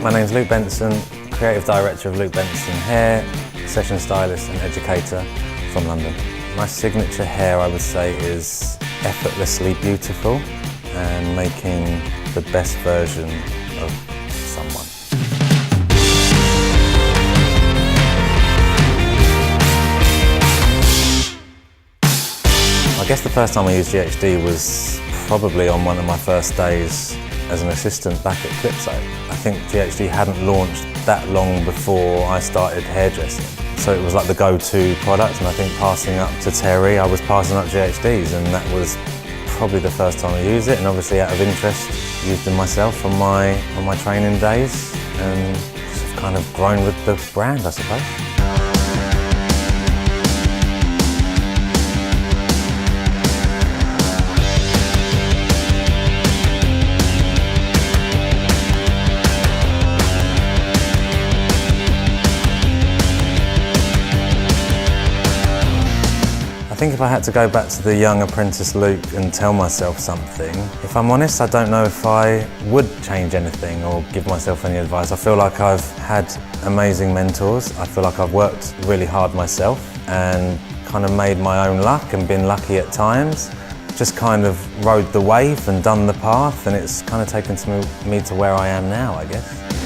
My name's Luke Benson, Creative Director of Luke Benson Hair, Session Stylist and Educator from London. My signature hair, I would say, is effortlessly beautiful and making the best version of someone. I guess the first time I used GHD was probably on one of my first days as an assistant back at Clipso. I think GHD hadn't launched that long before I started hairdressing. So it was like the go-to product, and I think passing up to Terry, I was passing up GHDs, and that was probably the first time I used it, and obviously out of interest used them myself on my training days, and just kind of grown with the brand, I suppose. I think if I had to go back to the young apprentice Luke and tell myself something, if I'm honest, I don't know if I would change anything or give myself any advice. I feel like I've had amazing mentors. I feel like I've worked really hard myself and kind of made my own luck and been lucky at times. Just kind of rode the wave and done the path, and it's kind of taken me to where I am now, I guess.